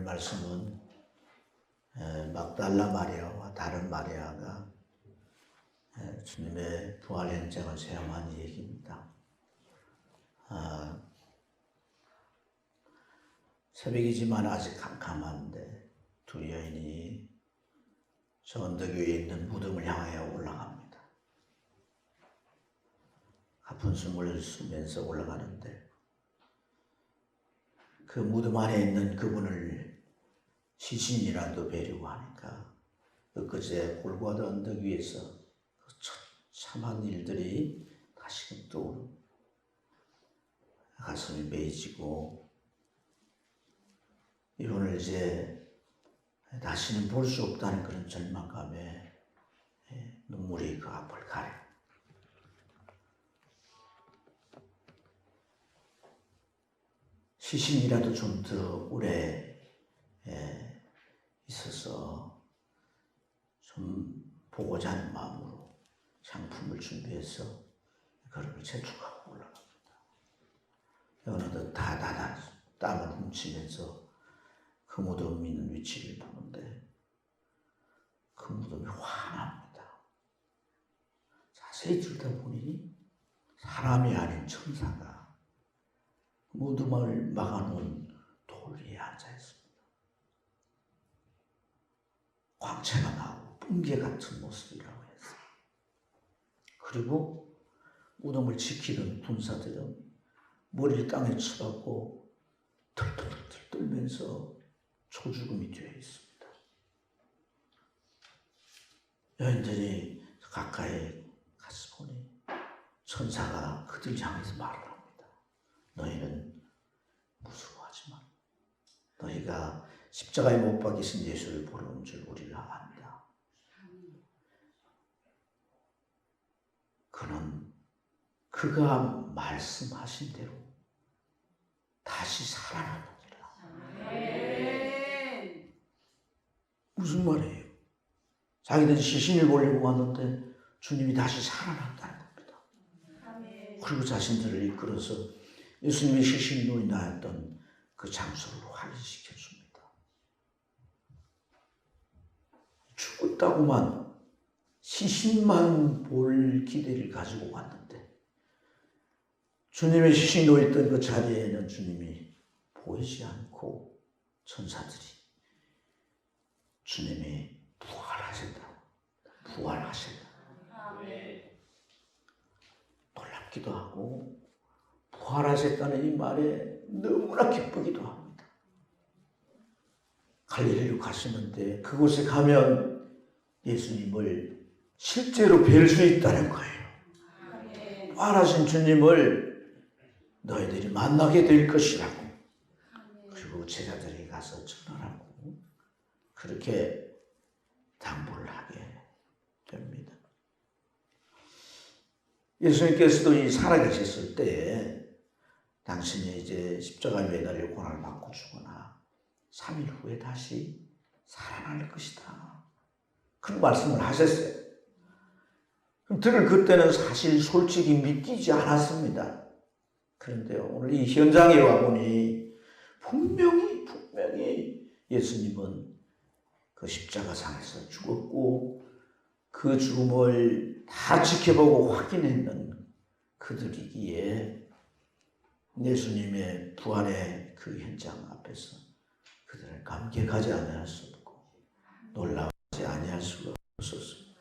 말씀은 막달라 마리아와 다른 마리아가 주님의 부활 현장을 체험한 얘기입니다. 새벽이지만 아직 캄캄한데 두 여인이 저 언덕 위에 있는 무덤을 향해 올라갑니다. 가쁜 숨을 쉬면서 올라가는데 그 무덤 안에 있는 그분을 시신이라도 뵈려고 하니까 엊그제 골고다 언덕 위에서 그 참한 일들이 다시금 떠오르고 가슴이 메이지고 이분을 이제 다시는 볼 수 없다는 그런 절망감에 눈물이 그 앞을 가려. 시신이라도 좀 더 오래 있어서 좀 보고자 하는 마음으로 상품을 준비해서 그를 재촉하고 올라갑니다. 어느덧 다다다 땀을 훔치면서 그 무덤 있는 위치를 보는데 그 무덤이 환합니다. 자세히 들여다보니 사람이 아닌 천사가 무덤을 막아놓은 돌 위에 앉아있습니다. 광채가 나고 붕괴 같은 모습이라고 했어요. 그리고 무덤을 지키던 군사들은 머리를 땅에 쳐박고 털털털 떨면서 초죽음이 되어 있습니다. 여인들이 가까이 가서 보니 천사가 그들 향해서 말을 합니다. 너희는 무서워하지 마. 너희가 십자가에 못 박히신 예수를 보러 온 줄 우리가 안다. 그는 그가 말씀하신 대로 다시 살아나느니라. 무슨 말이에요? 자기들이 시신을 보려고 왔는데 주님이 다시 살아났다는 겁니다. 그리고 자신들을 이끌어서 예수님이 시신이 놓여있던 그 장소로 확인시켜줍니다. 죽었다고만 시신만 볼 기대를 가지고 왔는데 주님의 시신이 놓여있던 그 자리에는 주님이 보이지 않고 천사들이 주님이 부활하신다. 놀랍기도 하고 부활하셨다는 이 말에 너무나 기쁘기도 합니다. 갈릴리로 가시는데 그곳에 가면 예수님을 실제로 뵐 수 있다는 거예요. 부활하신 주님을 너희들이 만나게 될 것이라고. 그리고 제자들이 가서 전하라고 그렇게 당부를 하게 됩니다. 예수님께서도 이 살아계셨을 때 당신이 이제 십자가에 매달려 고난을 받고 죽거나 3일 후에 다시 살아날 것이다. 그런 말씀을 하셨어요. 들을 그때는 사실 솔직히 믿기지 않았습니다. 그런데 오늘 이 현장에 와보니 분명히 예수님은 그 십자가상에서 죽었고 그 죽음을 다 지켜보고 확인했는 그들이기에 예수님의 부활의 그 현장 앞에서 그들을 감격하지 아니할 수 없고 놀라지 아니할 수가 없었습니다.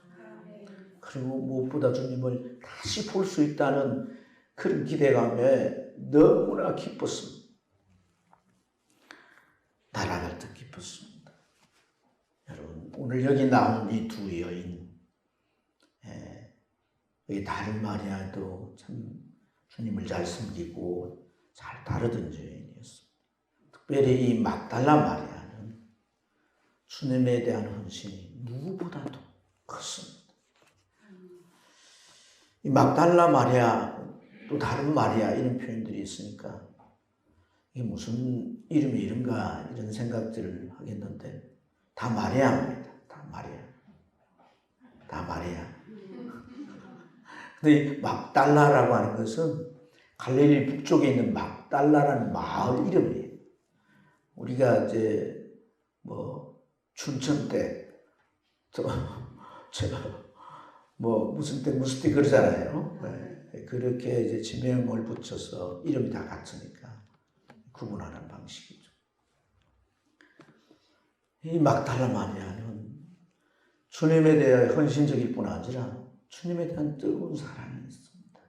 그리고 무엇보다 주님을 다시 볼 수 있다는 그런 기대감에 너무나 기뻤습니다. 날아갈 듯 기뻤습니다. 여러분 오늘 여기 나온 이 두 여인 여기 다른 마리아도 참 주님을 잘 섬기고 잘 다루던 여인이었습니다. 특별히 이 막달라 마리아는 주님에 대한 헌신이 누구보다도 컸습니다. 이 막달라 마리아 또 다른 마리아 이런 표현들이 있으니까 이게 무슨 이름이 이런가 이런 생각들을 하겠는데 다 마리아입니다. 다 마리아. 근데 이 막달라라고 하는 것은 갈릴리 북쪽에 있는 막달라라는 마을 이름이에요. 우리가 이제 뭐 춘천 때 또 제가 뭐 무슨 때 그러잖아요. 네. 그렇게 이제 지명을 붙여서 이름이 다 같으니까 구분하는 방식이죠. 이 막달라 마리아는 주님에 대해 헌신적일 뿐 아니라 주님에 대한 뜨거운 사랑이 있습니다.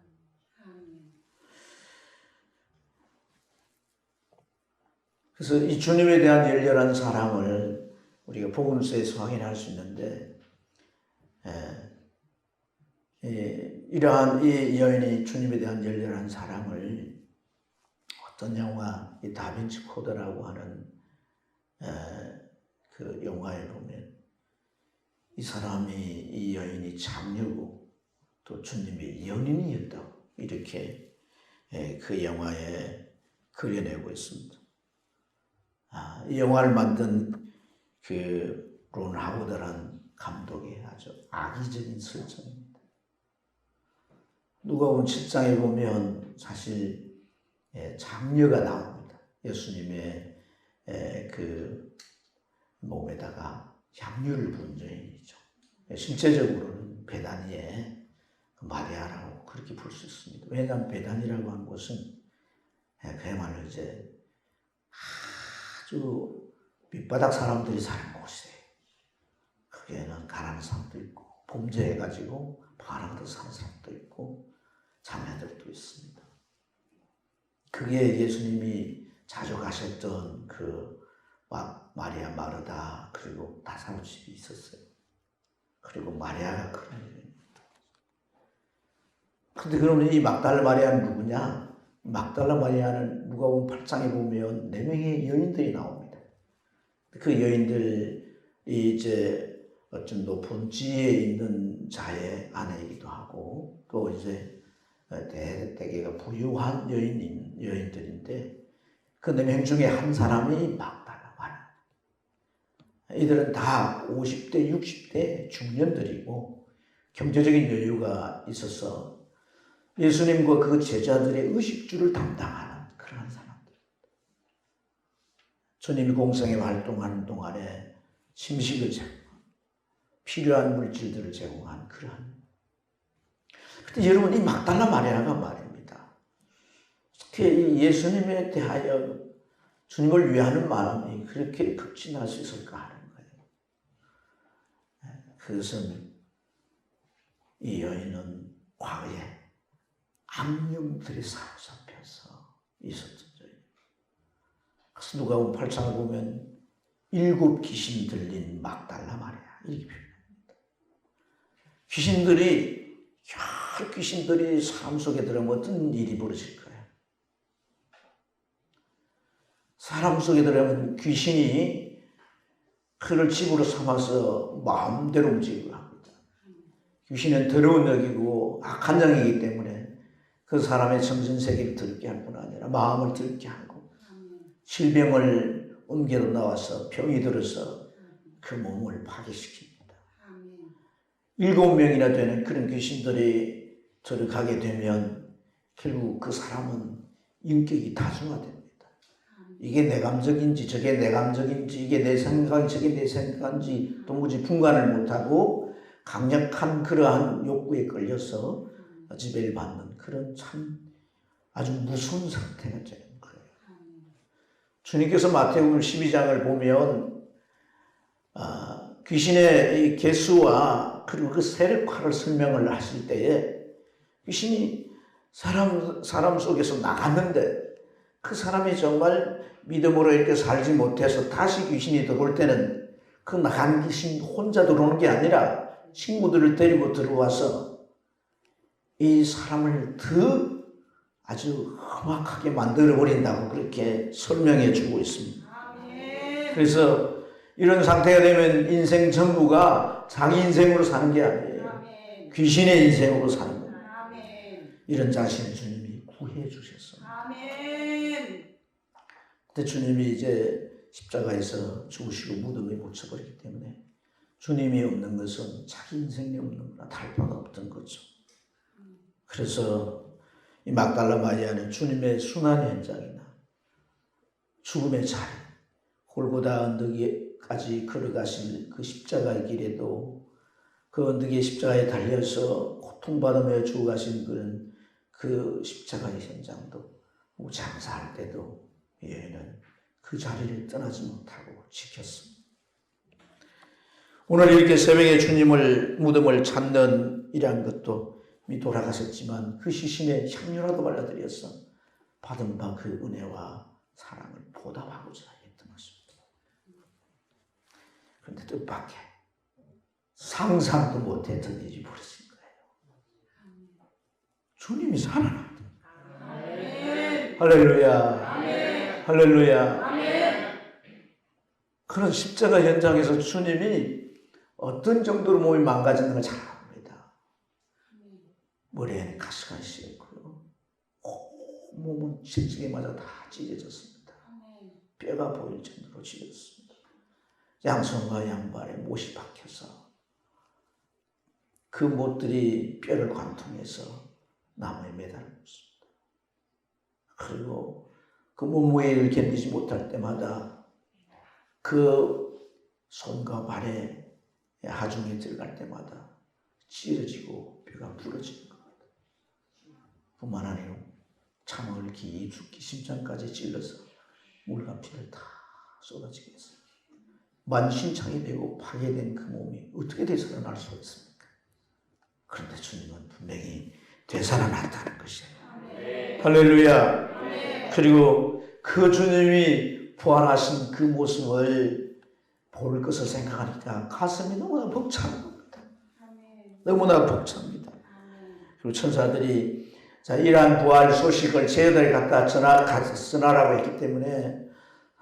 그래서 이 주님에 대한 열렬한 사랑을 우리가 복음서에서 확인할 수 있는데, 이러한 이 여인이 주님에 대한 열렬한 사랑을 어떤 영화, 이 다빈치 코드라고 하는 그 영화에 보면 이 사람이, 이 여인이 장녀고 또 주님의 연인이었다고 이렇게 그 영화에 그려내고 있습니다. 이 영화를 만든 그 론 하워드라는 감독의 아주 악의적인 설정입니다. 누가복음 7장에 보면 사실 장녀가 나옵니다. 예수님의 그 몸에다가 향유를 부은 여인이죠. 실제적으로는 베다니의 마리아라고 그렇게 볼 수 있습니다. 왜냐하면 베다니라고 하는 곳은 그야말로 이제 아주 밑바닥 사람들이 사는 곳이에요. 거기에는 가난한 사람도 있고 범죄해가지고 바람도 사는 사람도 있고 자매들도 있습니다. 그게 예수님이 자주 가셨던 그 마리아 마르다 그리고 나사로 집이 있었어요. 그리고 마리아가 그런 일입니다. 근데 그러면 이 막달라 마리아는 누구냐? 막달라 마리아는 누가복음 8장에 보면 4명의 여인들이 나옵니다. 그 여인들이 이제 어떤 높은 지위에 있는 자의 아내이기도 하고 또 이제 대개가 부유한 여인들인데 그 4명 중에 한 사람이 막달라 마리아. 이들은 다 50대, 60대 중년들이고 경제적인 여유가 있어서 예수님과 그 제자들의 의식주를 담당하는 그런 사람들. 주님이 공생에 활동하는 동안에 심식을 제공하고 필요한 물질들을 제공한 그러한. 근데 여러분 이 막달라 마리아가 말입니다. 어떻게 예수님에 대하여 주님을 위하는 마음이 그렇게 극진할 수 있을까 하는 거예요. 그것은 이 여인은 과거에 악령들이 사로잡혀서 있었던 여인. 그래서 누가복음 8장을 보면 7 귀신 들린 막달라 마리아 이렇게 표현합니다. 여러 귀신들이 사람 속에 들어오면 어떤 일이 벌어질 거예요. 사람 속에 들어오면 귀신이 그를 집으로 삼아서 마음대로 움직이고 합니다. 귀신은 더러운 영이고 악한 영이기 때문에 그 사람의 정신세계를 들게 할 뿐 아니라 마음을 들게 하고 질병을 옮겨 나와서 병이 들어서 그 몸을 파괴시킵니다. 7명이나 되는 그런 귀신들이 들어가게 되면 결국 그 사람은 인격이 다중화됩니다. 이게 내 감정인지 저게 내 감정인지 이게 내 생각인지 저게 내 생각인지 도무지 분간을 못하고 강력한 그러한 욕구에 끌려서 지배를 받는 그런 참 아주 무서운 상태가 되는 거예요. 주님께서 마태복음 12장을 보면 귀신의 이 개수와 그리고 그 세력화를 설명을 하실 때에 귀신이 사람 속에서 나갔는데 그 사람이 정말 믿음으로 이렇게 살지 못해서 다시 귀신이 들어올 때는 그 나간 귀신 혼자 들어오는 게 아니라 친구들을 데리고 들어와서 이 사람을 더 아주 험악하게 만들어버린다고 그렇게 설명해 주고 있습니다. 그래서 이런 상태가 되면 인생 전부가 자기 인생으로 사는 게 아니에요. 귀신의 인생으로 사는 겁니다. 이런 자신을 주님이 구해 주셨습니다. 근데 주님이 이제 십자가에서 죽으시고 무덤에 묻혀버리기 때문에 주님이 없는 것은 자기 인생이 없는 거나 다를 바가 없던 거죠. 그래서 이 막달라 마리아는 주님의 순환 현장이나 죽음의 자리, 골고다 언덕에 십자가에까지 걸어가신 그 십자가의 길에도 그 언덕에 십자가에 달려서 고통받으며 죽어가신 그 십자가의 현장도 장사할 때도 여인은 그 자리를 떠나지 못하고 지켰습니다. 오늘 이렇게 새벽에 주님을 무덤을 찾는 이러한 것도 돌아가셨지만 그 시신에 향유라도 발라드려서 받은 바 그 은혜와 사랑을 보답하고자 했던 것입니다. 그런데 뜻밖의 상상도 못했던 일이 벌어진 거예요. 주님이 살아났다. 할렐루야. 할렐루야. 그런 십자가 현장에서 주님이 어떤 정도로 몸이 망가지는 걸 잘 압니다. 머리에는 가시가 씌었고요. 몸은 질직에 맞아 다 찢어졌습니다. 뼈가 보일 정도로 찢어졌습니다. 양손과 양발에 못이 박혀서 그 못들이 뼈를 관통해서 나무에 매달려 있습니다. 그리고 그 몸무게를 견디지 못할 때마다 그 손과 발에 하중에 들어갈 때마다 찢어지고 뼈가 부러지는 겁니다. 뿐만 아니라 참을 깊이 심장까지 찔러서 물과 피를 다 쏟아지게 했습니다. 만신창이 되고 파괴된 그 몸이 어떻게 되살아날 수 있습니까? 그런데 주님은 분명히 되살아났다는 것이에요. 할렐루야. 그리고 그 주님이 부활하신 그 모습을 볼 것을 생각하니까 가슴이 너무나 벅찬 겁니다. 너무나 벅찹니다. 그리고 천사들이 이러한 부활 소식을 제자들이 갖다 전하라고 했기 때문에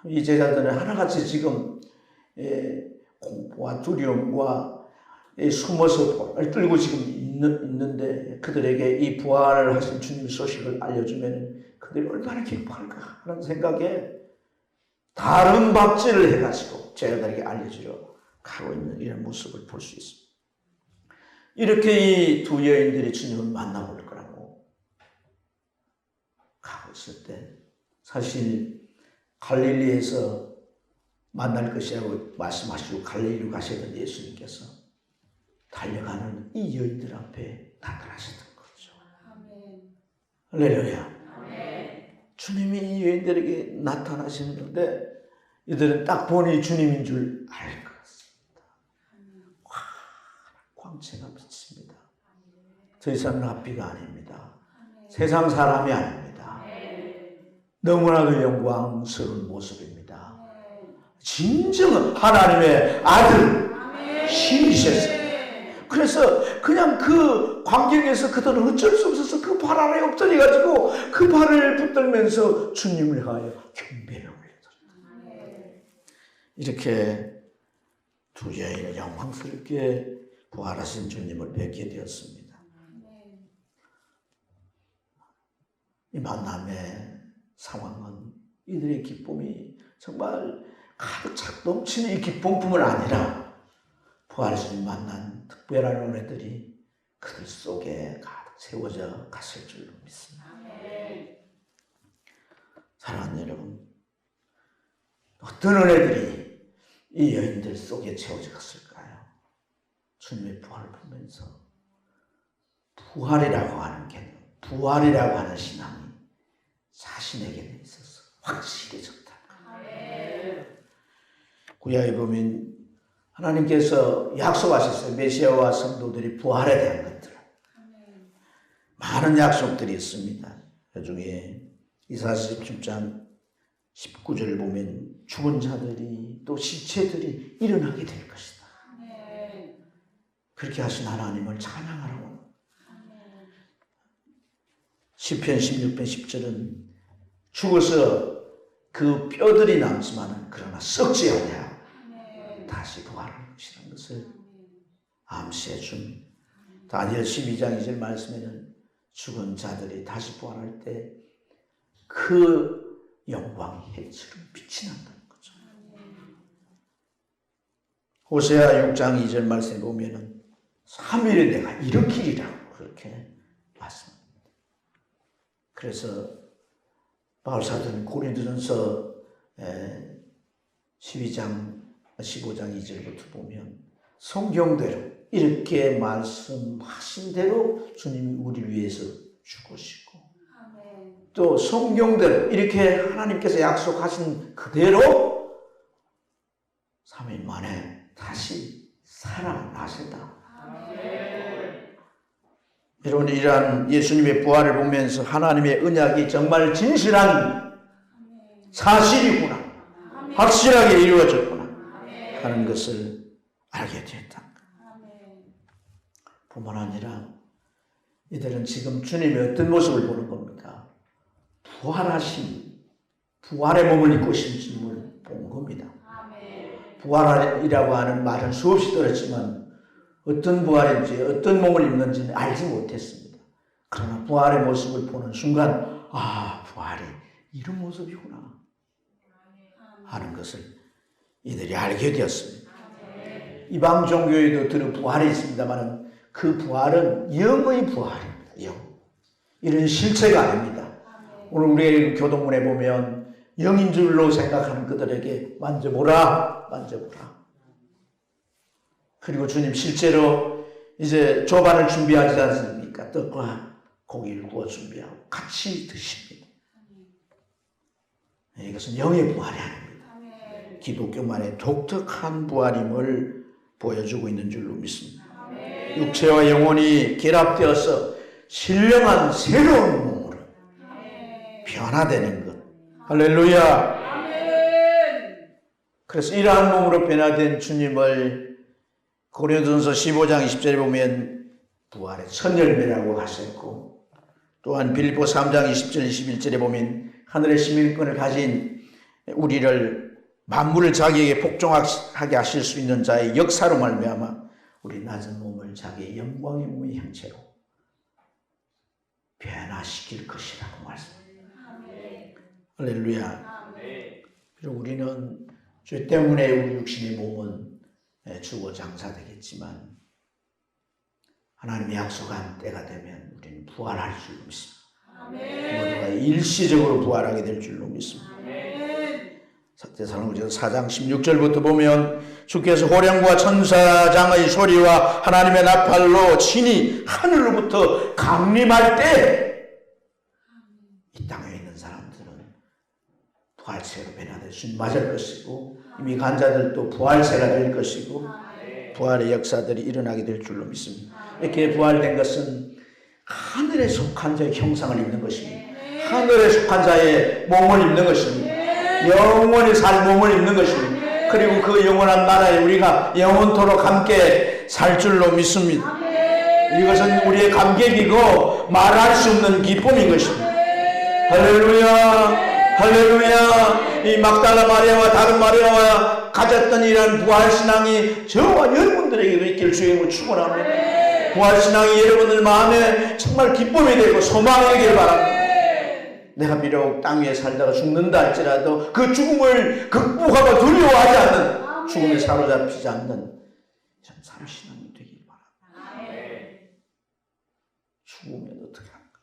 이 제자들은 하나같이 지금 공포와 두려움과 숨어서 볼을 떨고 지금 있는데 그들에게 이 부활을 하신 주님 소식을 알려주면 그들이 얼마나 기뻐할까 하는 생각에 다른 박질을 해가지고 제자들에게 알려주려 가고 있는 이런 모습을 볼 수 있습니다. 이렇게 이 두 여인들이 주님을 만나볼 거라고 가고 있을 때 사실 갈릴리에서 만날 것이라고 말씀하시고 갈릴리로 가시던 예수님께서 달려가는 이 여인들 앞에 나타나셨던 거죠. 할렐루야. 주님이 이 여인들에게 나타나시는데 이들은 딱 보니 주님인 줄 알 것 같습니다. 광채가 비칩니다. 더 이상 랍비가 아닙니다. 세상 사람이 아닙니다. 너무나도 영광스러운 모습입니다. 진정한 하나님의 아들 신이셨어요. 그래서 그냥 그 광경에서 그들은 어쩔 수 없어서 그 발 아래에 엎드려가지고 그 발을 붙들면서 주님을 하여 경배를 올려드립니다. 이렇게 두 여인은 영광스럽게 부활하신 주님을 뵙게 되었습니다. 이 만남의 상황은 이들의 기쁨이 정말 가득 차 넘치는 이 기쁨뿐만 아니라 부활하신 만난 특별한 은혜들이 그들 속에 가득 세워져 갔을 줄로 믿습니다. 사랑하는 여러분, 어떤 은혜들이 이 여인들 속에 채워져 갔을까요? 주님의 부활을 보면서 부활이라고 하는 개념, 부활이라고 하는 신앙이 자신에게는 있어서 확실해졌다. 구약에 보면 하나님께서 약속하셨어요. 메시아와 성도들이 부활에 대한 것들. 많은 약속들이 있습니다. 그 중에 이사야 17장 19절을 보면 죽은 자들이 또 시체들이 일어나게 될 것이다. 그렇게 하신 하나님을 찬양하라고. 시편 16편 10절은 죽어서 그 뼈들이 남지만은 그러나 썩지 않냐 다시 부활할 것이라는 것을 암시해 준 다니엘 12장 2절 말씀에는 죽은 자들이 다시 부활할 때 그 영광이 해처럼 빛이 난다는 거죠. 호세아 6장 2절 말씀에 보면은 3일에 내가 일으키리라고 그렇게 말씀합니다. 그래서 바울 사도는 고린도전서 12장 15장 2절부터 보면 성경대로 이렇게 말씀하신 대로 주님이 우리를 위해서 죽으시고 또 성경대로 이렇게 하나님께서 약속하신 그대로 3일 만에 다시 살아나신다. 여러분, 이러한 예수님의 부활을 보면서 하나님의 언약이 정말 진실한 사실이구나, 확실하게 이루어졌구나 하는 것을 알게 되었다. 뿐만 아니라 이들은 지금 주님의 어떤 모습을 보는 겁니까? 부활하신, 부활의 몸을 입고 오신 주님을 본 겁니다. 부활이라고 하는 말은 수없이 들었지만 어떤 부활인지 어떤 몸을 입는지는 알지 못했습니다. 그러나 부활의 모습을 보는 순간 부활이 이런 모습이구나 하는 것을 이들이 알게 되었습니다. 이방 종교에도 들은 부활이 있습니다만 그 부활은 영의 부활입니다. 영. 이런 실체가 아닙니다. 오늘 우리의 교동문에 보면 영인 줄로 생각하는 그들에게 만져보라, 만져보라. 그리고 주님 실제로 이제 조반을 준비하지 않습니까? 떡과 고기를 구워 준비하고 같이 드십니다. 이것은 영의 부활이 아닙니다. 기독교만의 독특한 부활임을 보여주고 있는 줄로 믿습니다. 육체와 영혼이 결합되어서 신령한 새로운 몸으로 변화되는 것. 할렐루야. 그래서 이러한 몸으로 변화된 주님을 고린도전서 15장 20절에 보면 부활의 첫 열매라고 하셨고, 또한 빌립보 3장 20절 21절에 보면 하늘의 시민권을 가진 우리를 만물을 자기에게 복종하게 하실 수 있는 자의 역사로 말미암아 우리 낮은 몸을 자기의 영광의 몸의 형체로 변화시킬 것이라고 말씀합니다. 할렐루야. 그리고 우리는 죄 때문에 우리 육신의 몸은 죽어 장사되겠지만 하나님의 약속한 때가 되면 우리는 부활할 줄로 믿습니다. 모두가 일시적으로 부활하게 될 줄로 믿습니다. 데살로니가서 4장 16절부터 보면 주께서 호령과 천사장의 소리와 하나님의 나팔로 친히 하늘로부터 강림할 때 이 땅에 있는 사람들은 부활체로 변화될 수 맞을 것이고 이미 간 자들도 부활체가 될 것이고 부활의 역사들이 일어나게 될 줄로 믿습니다. 이렇게 부활된 것은 하늘에 속한 자의 형상을 입는 것입니다. 하늘에 속한 자의 몸을 입는 것입니다. 영원히 살 몸을 입는 것입니다. 그리고 그 영원한 나라에 우리가 영원토록 함께 살 줄로 믿습니다. 이것은 우리의 감격이고 말할 수 없는 기쁨인 것입니다. 할렐루야, 할렐루야. 이 막달라 마리아와 다른 마리아와 가졌던 이러한 부활신앙이 저와 여러분들에게도 있길 주님을 축원합니다. 부활신앙이 여러분들 마음에 정말 기쁨이 되고 소망이 되길 바랍니다. 내가 비록 땅 위에 살다가 죽는다 할지라도 그 죽음을 극복하고 두려워하지 않는, 죽음에 사로잡히지 않는 참 참신함이 되길 바랍니다. 죽으면 어떻게 할까?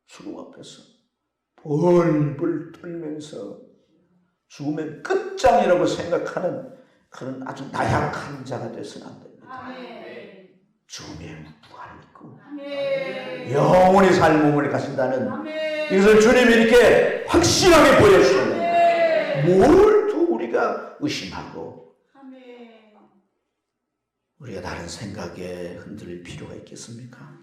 죽음 앞에서 벌벌 떨면서 죽음의 끝장이라고 생각하는 그런 아주 나약한 자가 되어서는 안 됩니다. 죽음의 부활을 믿고 영원히 살 몸을 가진다는 이것을 주님이 이렇게 확실하게 보여주시는, 뭘 또 우리가 의심하고 우리가 다른 생각에 흔들릴 필요가 있겠습니까?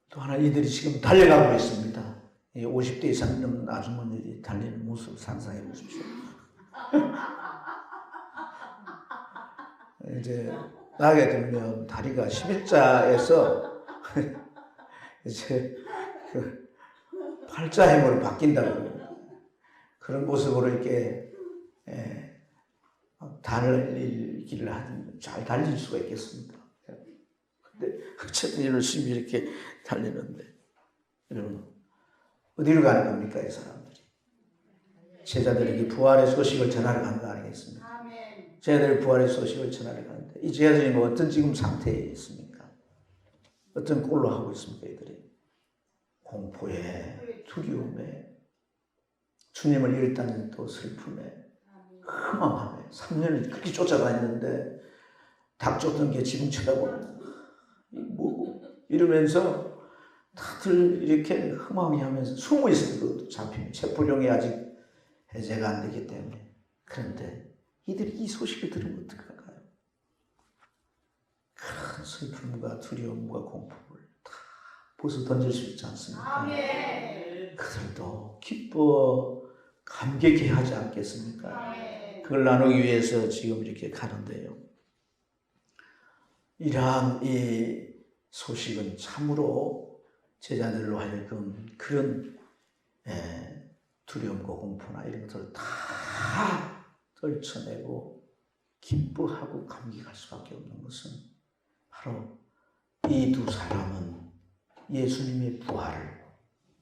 또 하나, 이들이 지금 달려가고 있습니다. 50대 이상 넘는 아주머니들이 달리는 모습 상상해 보십시오. 이제 나게 되면 다리가 11자에서 이제 그 팔자행으로 바뀐다고, 그런 모습으로 이렇게 달리기를 잘 달릴 수가 있겠습니까? 근데 어쨌든 열심히 이렇게 달리는데, 여러분 어디로 가는 겁니까? 이 사람들이 제자들에게 부활의 소식을 전하러 가는 거 아니겠습니까? 제자들이 부활의 소식을 전하러 가는데 이 제자들이 뭐 어떤 지금 상태에 있습니까? 어떤 꼴로 하고 있습니까? 이들이 공포에, 두려움에, 주님을 잃었다는 또 슬픔에 허망함에 3년을 그렇게 쫓아다녔는데 닭 쫓던 게 지금 쳐다보는 뭐고 이러면서 다들 이렇게 허망해하면서 숨어 있어요. 그것도 잡히면 체포령이 아직 해제가 안 되기 때문에. 그런데 이들이 이 소식을 들으면 어떡할까요? 큰 슬픔과 두려움과 공포를 다 벗어 던질 수 있지 않습니까? 아멘. 그들도 기뻐 감격해 하지 않겠습니까? 아멘. 그걸 나누기 위해서 지금 이렇게 가는데요. 이러한 이 소식은 참으로 제자들로 하여금 그런 두려움과 공포나 이런 것들을 다 떨쳐내고 기뻐하고 감격할 수밖에 없는 것은 바로 이 두 사람은 예수님의 부활을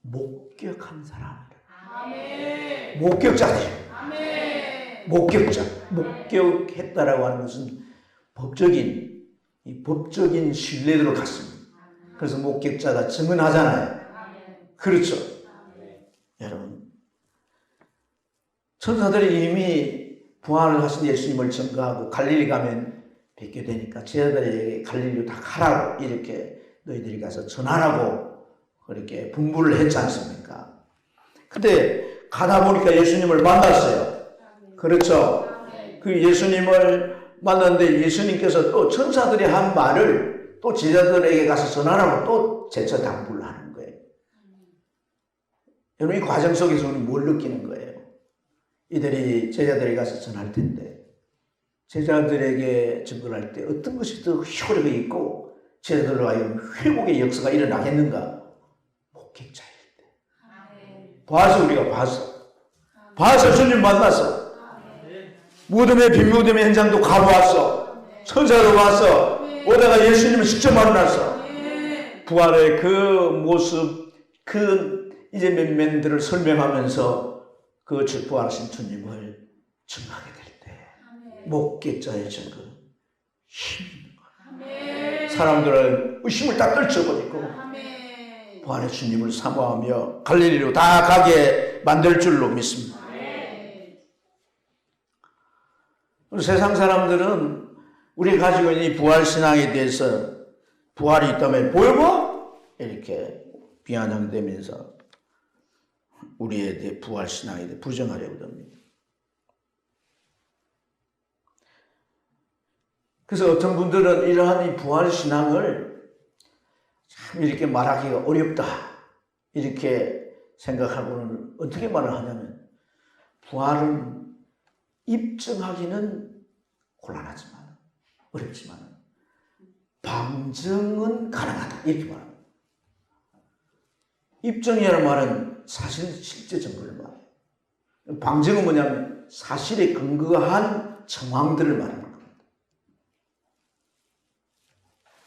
목격한 사람이다. 아멘. 목격자들. 아멘. 목격자. 목격했다라고 하는 것은 법적인 신뢰도를 갖습니다. 그래서 목격자가 증언하잖아요. 그렇죠. 여러분, 천사들이 이미 부활을 하신 예수님을 증거하고 갈릴리 가면 뵙게 되니까 제자들에게 갈릴리로 다 가라고 이렇게 너희들이 가서 전하라고 그렇게 분부를 했지 않습니까? 근데 가다 보니까 예수님을 만났어요. 그렇죠. 그 예수님을 만났는데 예수님께서 또 천사들이 한 말을 또 제자들에게 가서 전하라고 또 재차 당부를 하는 거예요. 여러분, 이 과정 속에서 우리는 뭘 느끼는 거예요? 이들이 제자들에게 가서 전할 텐데 제자들에게 증거할 때 어떤 것이 더 효력이 있고 제자들로 하여금 회복의 역사가 일어나겠는가? 목격자일 때. 봐서 우리가 봐서 주님 만났어. 무덤의 빈무덤의 현장도 가보았어. 천사도 봤어. 오다가 예수님을 직접 만났어. 부활의 그 모습, 그 이제 면면들을 설명하면서 그 부활하신 주님을 증거하게 될 때 목격자의 증거 힘이 있는 거예요. 사람들은 의심을 딱 떨쳐버리고 부활의 주님을 사모하며 갈릴리로 다 가게 만들 줄로 믿습니다. 세상 사람들은 우리가 가지고 있는 이 부활신앙에 대해서 부활이 있다면 보여봐? 이렇게 비아냥대면서 우리에 대해 부활신앙에 대해 부정하려고 합니다. 그래서 어떤 분들은 이러한 이 부활신앙을 참 이렇게 말하기가 어렵다 이렇게 생각하고는 어떻게 말을 하냐면 부활은 입증하기는 곤란하지만 어렵지만 방증은 가능하다 이렇게 말합니다. 입증이라는 말은 사실 실제 증거를 말해요. 방증은 뭐냐면 사실에 근거한 정황들을 말하는 겁니다.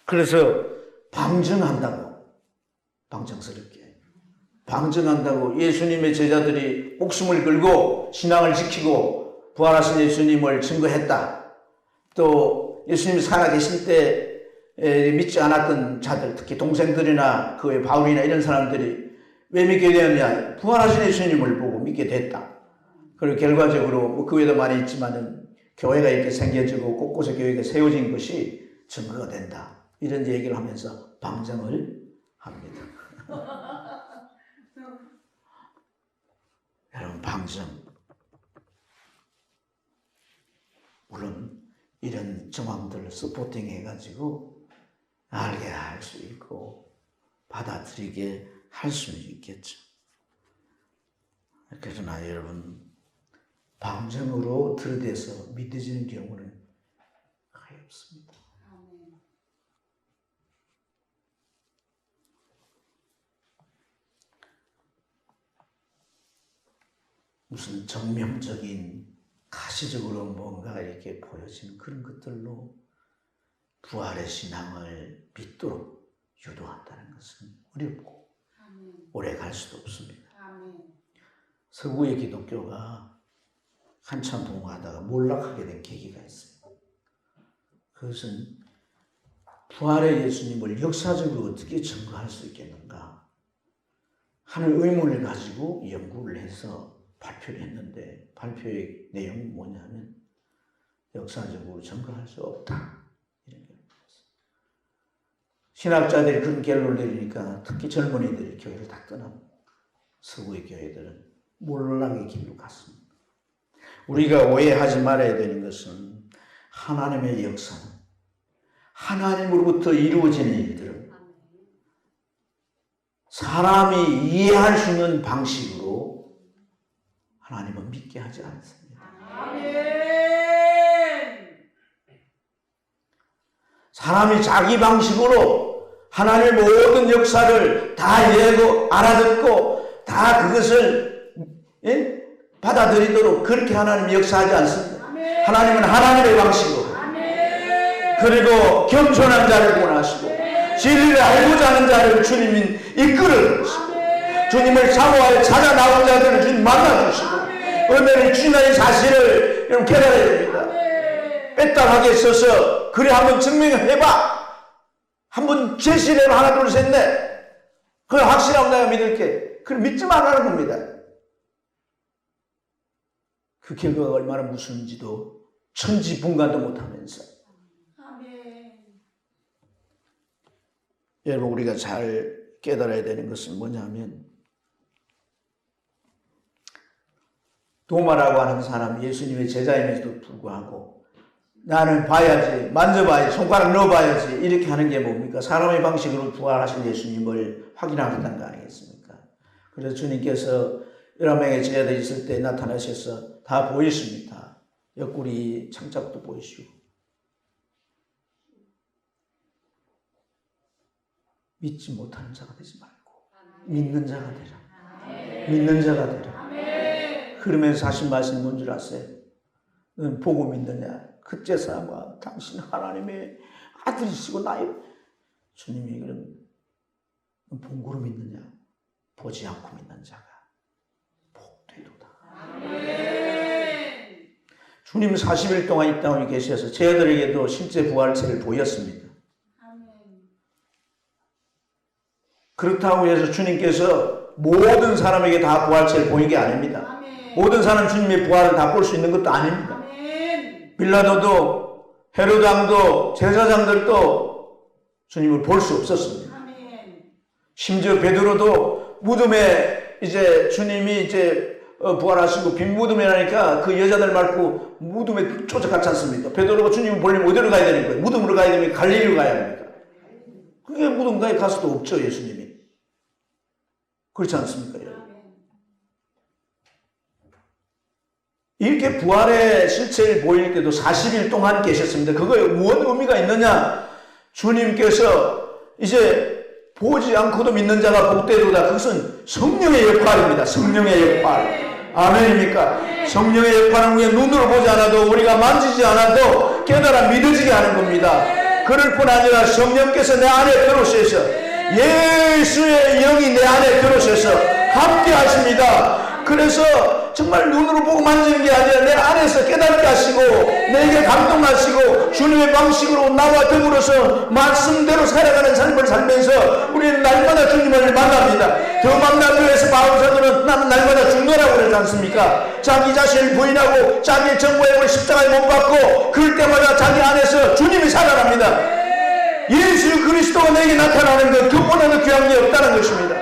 그래서 방증한다고 방증스럽게 방증한다고 예수님의 제자들이 목숨을 걸고 신앙을 지키고 부활하신 예수님을 증거했다. 또 예수님이 살아계실 때 믿지 않았던 자들, 특히 동생들이나 그 외 바울이나 이런 사람들이 왜 믿게 되었냐? 부활하신 예수님을 보고 믿게 됐다. 그리고 결과적으로 그 외에도 많이 있지만은 교회가 이렇게 생겨지고 곳곳에 교회가 세워진 것이 증거가 된다. 이런 얘기를 하면서 방증을 합니다. 여러분, 방증. 물론 이런 정황들을 서포팅 해가지고 알게 할 수 있고 받아들이게 할 수는 있겠죠. 그러나 여러분, 방증으로 들이대서 믿어지는 경우는 거의 없습니다. 무슨 정명적인 가시적으로 뭔가 이렇게 보여지는 그런 것들로 부활의 신앙을 믿도록 유도한다는 것은 어렵고 오래 갈 수도 없습니다. 서구의 기독교가 한참 동화하다가 몰락하게 된 계기가 있어요. 그것은 부활의 예수님을 역사적으로 어떻게 증거할 수 있겠는가 하는 의문을 가지고 연구를 해서 발표를 했는데 발표의 내용이 뭐냐면 역사적으로 증거할 수 없다. 이런 게 신학자들이 그런 결론을 내리니까 특히 젊은이들이 교회를 다 떠나고 서구의 교회들은 몰락의 길로 갔습니다. 우리가 오해하지 말아야 되는 것은 하나님의 역사는 하나님으로부터 이루어지는 일들은 사람이 이해할 수 있는 방식으로 하나님은 믿게 하지 않습니다. 사람이 자기 방식으로 하나님의 모든 역사를 다 이해하고 알아듣고 다 그것을 받아들이도록 그렇게 하나님이 역사하지 않습니다. 하나님은 하나님의 방식으로 그리고 겸손한 자를 원하시고 진리를 알고자 하는 자를 주님이 이끌어 주시고 주님을 사모하여 찾아 나온 자들을 주님 만나주시고 은혜를 주님의 사실을 여러분 깨달아야 됩니다. 뺐다하게 써서 그래 한번 증명해봐. 한번 제시해봐. 하나 둘 셋 넷. 그걸 확실하면 내가 믿을게. 그걸 믿지 말라는 겁니다. 그 결과가 얼마나 무서운지도 천지분간도 못하면서 여러분 우리가 잘 깨달아야 되는 것은 뭐냐면 도마라고 하는 사람이 예수님의 제자임에도 불구하고 나는 봐야지, 만져봐야지, 손가락 넣어봐야지 이렇게 하는 게 뭡니까? 사람의 방식으로 부활하신 예수님을 확인하겠다는 거 아니겠습니까? 그래서 주님께서 11명의 제자들이 있을 때 나타나셔서 다 보였습니다. 옆구리 창자국도 보이시고 믿지 못하는 자가 되지 말고 믿는 자가 되라. 믿는 자가 되라. 그러면서 하신 말씀이 뭔 줄 아세요? 넌 보고 믿느냐? 그제서야 당신 하나님의 아들이시고 나의 주님이 그럼 본고로 믿느냐? 보지 않고 믿는 자가 복되도다. 주님 40일 동안 이 땅에 계셔서 제자들에게도 실제 부활체를 보였습니다. 그렇다고 해서 주님께서 모든 사람에게 다 부활체를 보인 게 아닙니다. 모든 사람 주님의 부활을 다 볼 수 있는 것도 아닙니다. 빌라도도 헤로드 왕도 제사장들도 주님을 볼 수 없었습니다. 심지어 베드로도 무덤에 이제 주님이 이제 부활하시고 빈 무덤이라니까 그 여자들 말고 무덤에 쫓아갔지 않습니까? 베드로가 주님을 보려면 어디로 가야 되는 거예요? 무덤으로 가야 되면 갈릴리로 가야 합니까? 그게 무덤가에 가서도 없죠, 예수님이. 그렇지 않습니까, 여러분? 이렇게 부활의 실체를 보일 때도 40일 동안 계셨습니다. 그거에 무슨 의미가 있느냐? 주님께서 이제 보지 않고도 믿는 자가 복되도다. 그것은 성령의 역할입니다. 성령의 역할. 아멘입니까? 성령의 역할은 우리가 눈으로 보지 않아도 우리가 만지지 않아도 깨달아 믿어지게 하는 겁니다. 그럴 뿐 아니라 성령께서 내 안에 들어오셔서 예수의 영이 내 안에 들어오셔서 함께 하십니다. 그래서 정말 눈으로 보고 만지는 게 아니라 내 안에서 깨닫게 하시고 내게 감동하시고 주님의 방식으로 나와 더불어서 말씀대로 살아가는 삶을 살면서 우리는 날마다 주님을 만납니다. 더 만나기 위해서 바울사도는 나는 날마다 죽노라고 그러지 않습니까? 자기 자신을 부인하고 자기의 정보에 십자가에 못 박고 그럴 때마다 자기 안에서 주님이 살아납니다. 예수 그리스도가 내게 나타나는 것 그보다 더 귀한 게 없다는 것입니다.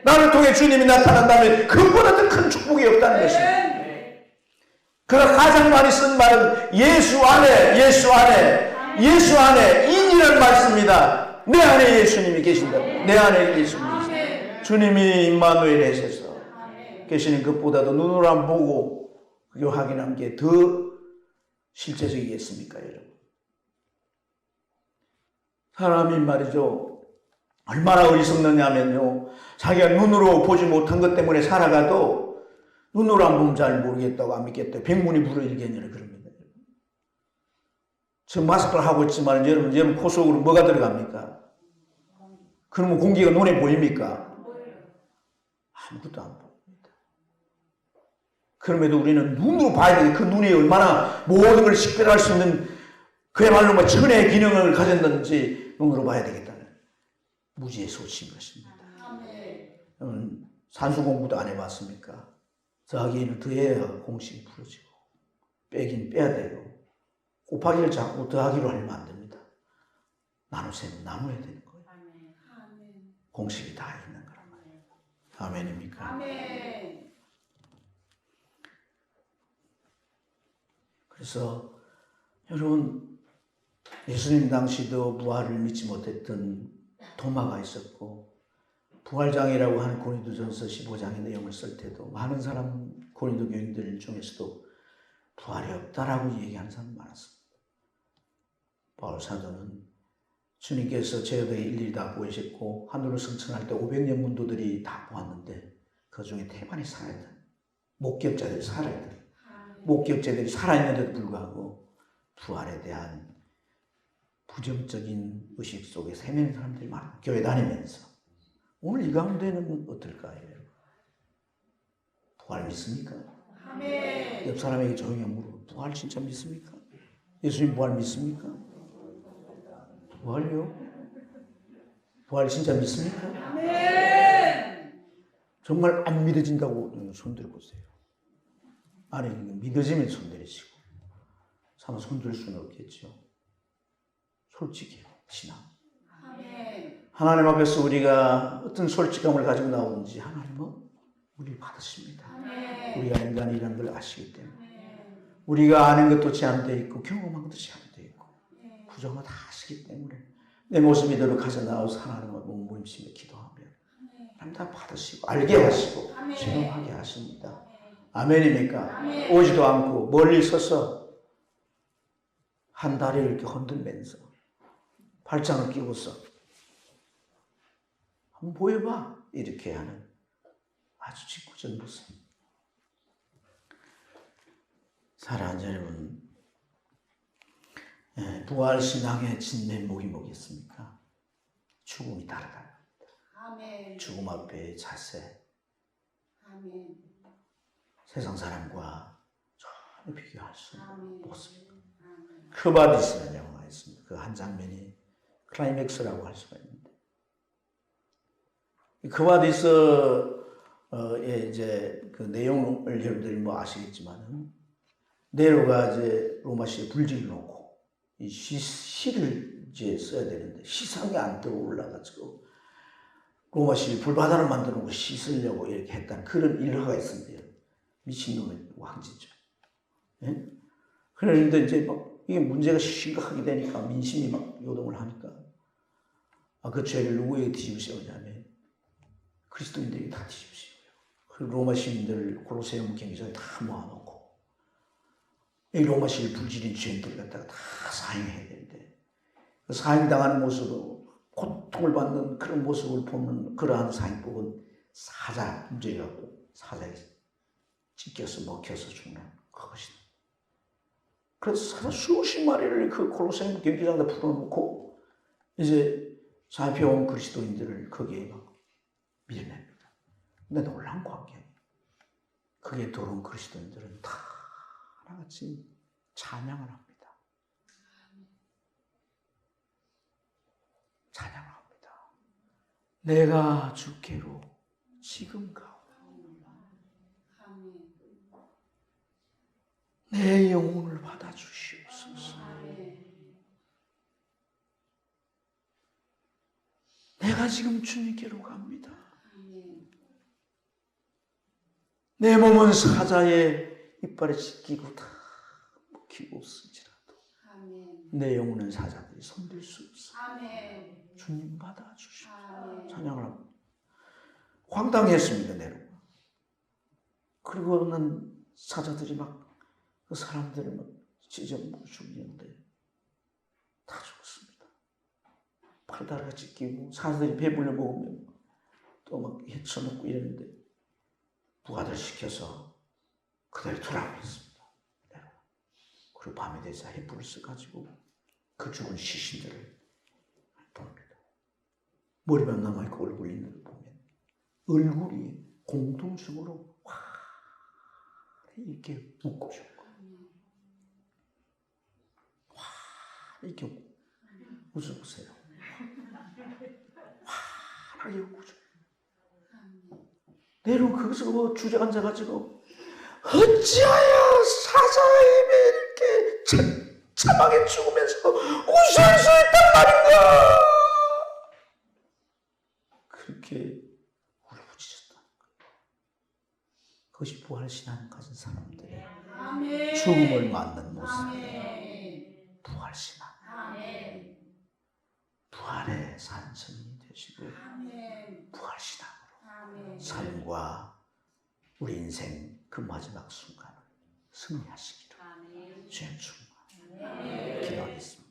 나를 통해 주님이 나타난다면 그보다 더 큰 축복이 없다는 것입니다. 그가 가장 많이 쓴 말은 예수 안에 인이라는 말씀입니다. 내 안에 예수님이 계신다. 내 안에 예수님이 계신다. 주님이 임마누엘에 계셔서 계시는 것보다도 눈으로 안 보고 그게 확인한 게 더 실제적이겠습니까, 여러분? 사람이 말이죠. 얼마나 어리석느냐면요. 자기가 눈으로 보지 못한 것 때문에 살아가도 눈으로 안 보면 잘 모르겠다고 안 믿겠다고 백문이 불여일견이라 그럽니다. 지금 마스크를 하고 있지만 여러분 코 속으로 뭐가 들어갑니까? 그러면 공기가 눈에 보입니까? 아무것도 안 보입니다. 그럼에도 우리는 눈으로 봐야 되는데 그 눈이 얼마나 모든 걸 식별할 수 있는 그야말로 뭐 천의 기능을 가졌는지 눈으로 봐야 되겠다는 무지의 소치인 것입니다. 산수 공부도 안 해봤습니까? 더하기는 더해야 공식이 풀어지고 빼긴 빼야 되고 곱하기를 자꾸 더하기로 하면 안 됩니다. 나누세요. 나눠야 되는 거예요. 공식이 다 있는 거란 말이에요. 아멘입니까? 아멘. 그래서 여러분 예수님 당시도 부활을 믿지 못했던 도마가 있었고 부활장이라고 하는 고린도전서 15장의 내용을 쓸 때도 많은 사람 고린도 교인들 중에서도 부활이 없다라고 얘기하는 사람이 많았습니다. 바울 사도는 주님께서 제자들에게 일일이 다 보이셨고 하늘로 승천할 때 500년 문도들이 다 보았는데 그 중에 태반이 살아있다. 목격자들이 살아있다. 목격자들이 살아있는데도 불구하고 부활에 대한 부정적인 의식 속에 세매는 사람들이 많아요. 교회 다니면서. 오늘 이 가운데는 어떨까요? 부활 믿습니까? 아멘. 옆 사람에게 조용히 물어. 부활 진짜 믿습니까? 예수님 부활 믿습니까? 부활요? 부활 진짜 믿습니까? 아멘. 정말 안 믿어진다고 손 들어보세요. 아니 믿어지면 손 내리시고 차마 손 들 수는 없겠죠. 솔직히 신앙. 아멘. 하나님 앞에서 우리가 어떤 솔직함을 가지고 나오는지 하나님은 우리를 받으십니다. 아멘. 우리가 인간이라는 걸 아시기 때문에 아멘. 우리가 아는 것도 제한되어 있고 경험한 것도 제한되어 있고 부정을 다 하시기 때문에 내 모습 이대로 가져 나와서 하나님과 몸부림치며 기도하면 하나님 다 받으시고 알게 하시고 체험하게 하십니다. 아멘입니까? 아멘. 오지도 않고 멀리 서서 한 다리를 이렇게 흔들면서 발장을 끼고서 한번 보여봐 이렇게 하는 아주 직구적 모습. 사랑하는 여러분, 부활신앙의 진면목이 뭐겠습니까? 죽음이 다르다. 아멘. 죽음 앞에 자세. 아멘. 세상 사람과 전혀 비교할 수 없는 모습. 아멘. 크바디스라는 영화가 있습니다. 그 한 장면이 클라이맥스라고 할 수가 있는데, 크바디스의 이제 그 내용을 여러분들이 뭐 아시겠지만은 네로가 이제 로마시에 불질을 놓고 이 시를 이제 써야 되는데 시상이 안 떠올라가지고 로마시를 불바다를 만들어 놓고 시 쓰려고 이렇게 했다는 그런 일화가 있습니다. 미친놈의 왕지죠. 예? 그런데 이제 막 이게 문제가 심각하게 되니까 민심이 막 요동을 하니까 그 죄를 누구에게 뒤집으시냐면 그리스도인들에게 다 뒤집으시고요. 그 로마 시민들을 콜로세움 경기장에 다 모아놓고 이 로마 시를 불지른 죄인들 갖다가 다 사형해야 되는데 그 사형당하는 모습으로 고통을 받는 그런 모습을 보는 그러한 사형법은 사자 문제라고 사자에 찢겨서 먹혀서 죽는 그것이다. 그래서 사자 수십 마리를 그 콜로세움 경기장에다 풀어놓고 이제 잡혀온 그리스도인들을 거기에 막 밀어냅니다. 근데 놀라운 광경이 거기에 들어온 그리스도인들은 다 하나같이 찬양을 합니다. 찬양을 합니다. 내가 주께로 지금 가오. 내 영혼을 받아주시옵소서. 내가 지금 주님께로 갑니다. 내 몸은 사자의 이빨에 찢기고 다 먹히고 없을지라도 내 영혼은 사자들이 손댈 수 없어. 주님 받아주시옵소서. 찬양을 합니다. 황당했습니다. 내로. 그리고는 사자들이 막 그 사람들을 막 찢어 죽이는데 다 죽었습니다. 팔다리가 찢기고 사자들이 배불려 먹으면 또 막 헤쳐먹고 이랬는데 부하들 시켜서 그대로 두라고 했습니다. 그리고 밤이 되자 햇불을 써가지고 그 죽은 시신들을 돕니다. 머리만 남아있고 얼굴 있는 걸 보면 얼굴이 공통적으로 와 이렇게 웃고 죽고 와 이렇게 웃어보세요. 환하게 웃고 죽고 내려온 거기서 주저앉아가지고 어찌하여 사자임에 이렇게 참하게 죽으면서 웃을 수 있단 말인가? 그렇게 울부짖었다는 거예요. 그것이 부활신앙 가진 사람들의 아멘. 죽음을 맞는 모습. 아멘. 부활신앙. 아멘. 부활의 산성이 되시고 아멘. 부활신앙으로 아멘. 삶과 우리 인생 그 마지막 순간을 승리하시기를 주의 충만 기도하겠습니다.